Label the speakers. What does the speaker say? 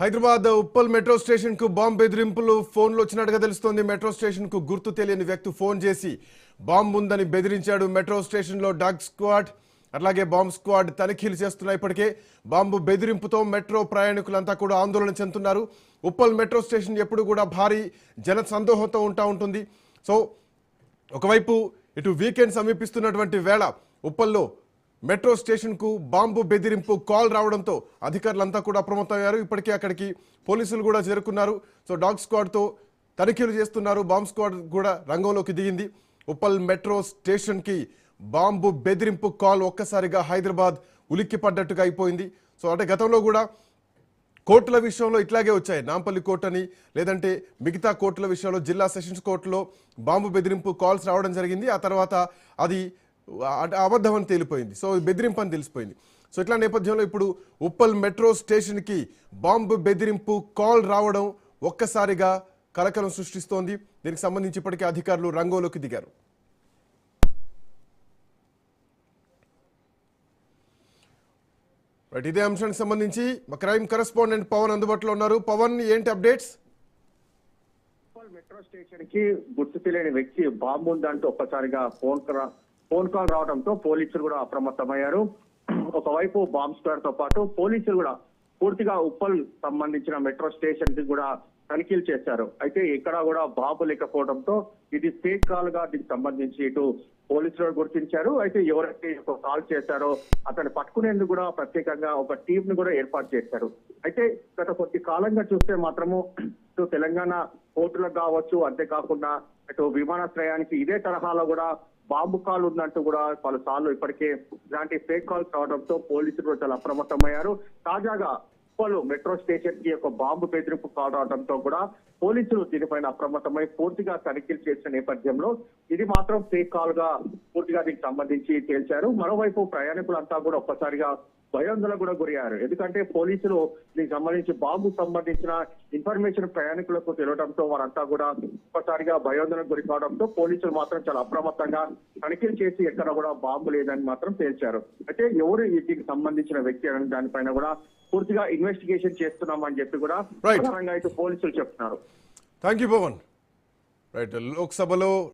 Speaker 1: Hyderabad Uppal metro station కు bomb బెదిరింపులు ఫోన్లో వచ్చినట్టుగా తెలుస్తోంది. మెట్రో స్టేషన్ కు గుర్తు తెలియని వ్యక్తి ఫోన్ చేసి బాంబు ఉందని బెదిరించాడు. మెట్రో స్టేషన్ లో డాగ్ స్క్వాడ్ అలాగే బాంబ్ స్క్వాడ్ తనిఖీలు చేస్తున్నాయి. ఇప్పటికే బాంబు బెదిరింపుతో మెట్రో ప్రయాణికులంతా కూడా ఆందోళన చెందుతున్నారు. ఉప్పల్ మెట్రో స్టేషన్ ఎప్పుడు కూడా భారీ జన సందోహంతో ఉంటుంది. సో ఒకవైపు ఇటు వీకెండ్ సమీపిస్తున్నటువంటి వేళ ఉప్పల్లో మెట్రో స్టేషన్ కు బాంబు బెదిరింపు కాల్ రావడంతో అధికారులంతా కూడా అప్రమత్తమయ్యారు. ఇప్పటికే అక్కడికి పోలీసులు కూడా చేరుకున్నారు. సో డాగ్ స్క్వాడ్ తో తనిఖీలు చేస్తున్నారు. బాంబ్ స్క్వాడ్ కూడా రంగంలోకి దిగింది. ఉప్పల్ మెట్రో స్టేషన్ కి బాంబు బెదిరింపు కాల్ ఒక్కసారిగా హైదరాబాద్ ఉలిక్కి పడ్డట్టుగా అయిపోయింది. సో అంటే గతంలో కూడా కోర్టుల విషయంలో ఇట్లాగే వచ్చాయి. నాంపల్లి కోర్టు అని లేదంటే మిగతా కోర్టుల విషయంలో జిల్లా సెషన్స్ కోర్టులో బాంబు బెదిరింపు కాల్స్ రావడం జరిగింది. ఆ తర్వాత అది అబద్ధం అని తేలిపోయింది. సో బెదిరింపు అని తెలిసిపోయింది. సో ఇట్లా నేపథ్యంలో ఇప్పుడు ఉప్పల్ మెట్రో స్టేషన్కి బాంబు బెదిరింపు కాల్ రావడం ఒక్కసారిగా కలకలం సృష్టిస్తోంది. దీనికి సంబంధించి ఇప్పటికే అధికారులు రంగంలోకి దిగారు. రైట్, ఇదే అంశానికి సంబంధించి మా క్రైమ్ కరెస్పాండెంట్ పవన్ అందుబాటులో ఉన్నారు. పవన్, ఏంటి అప్డేట్స్?
Speaker 2: మెట్రో స్టేషన్ కి గుర్తు తెలియని వ్యక్తి బాంబు ఉందంటూ ఒక్కసారిగా ఫోన్ కాల్ రావడంతో పోలీసులు కూడా అప్రమత్తమయ్యారు. ఒకవైపు బాంబ్ స్క్వాడ్ తో పాటు పోలీసులు కూడా పూర్తిగా ఉప్పల్ సంబంధించిన మెట్రో స్టేషన్ కి కూడా తనిఖీలు చేశారు. అయితే ఇక్కడ కూడా బాంబు లేకపోవడంతో ఇది ఫేక్ కాల్ గా దీనికి సంబంధించి ఇటు పోలీసులు గుర్తించారు. అయితే ఎవరైతే కాల్ చేశారో అతన్ని పట్టుకునేందుకు కూడా ప్రత్యేకంగా ఒక టీం ను కూడా ఏర్పాటు చేశారు. అయితే గత కొద్ది కాలంగా చూస్తే మాత్రము ఇటు తెలంగాణ కోర్టులకు కావచ్చు, అంతేకాకుండా ఇటు విమానాశ్రయానికి ఇదే తరహాలో కూడా బాంబు కాల్ ఉందంటూ కూడా పలుసార్లు ఇప్పటికే ఇలాంటి ఫేక్ కాల్స్ రావడంతో పోలీసులు కూడా చాలా అప్రమత్తమయ్యారు. తాజాగా ఉప్పల్ మెట్రో స్టేషన్ కి ఒక బాంబు బెదిరింపు కాల్ రావడంతో కూడా పోలీసులు దీనిపైన అప్రమత్తమై పూర్తిగా తనిఖీలు చేసిన నేపథ్యంలో ఇది మాత్రం ఫేక్ కాల్ గా పూర్తిగా దీనికి సంబంధించి తేల్చారు. మరోవైపు ప్రయాణికులంతా కూడా ఒక్కసారిగా భయాందోళన కూడా గురయ్యారు. ఎందుకంటే పోలీసులు దీనికి సంబంధించి బాంబు సంబంధించిన ఇన్ఫర్మేషన్ ప్రయాణికులకు తెలియడంతో వారంతా కూడా ఒక్కసారిగా భయాందోళన గురి కావడంతో పోలీసులు మాత్రం చాలా అప్రమత్తంగా తనిఖీలు చేసి ఎక్కడ కూడా బాంబు లేదని మాత్రం తేల్చారు. అయితే ఎవరు దీనికి సంబంధించిన వ్యక్తి అనే దానిపైన కూడా పూర్తిగా ఇన్వెస్టిగేషన్ చేస్తున్నామని చెప్పి కూడా అయితే పోలీసులు చెప్తున్నారు.
Speaker 1: Thank you Pawan. రైట్, లోక్సభలో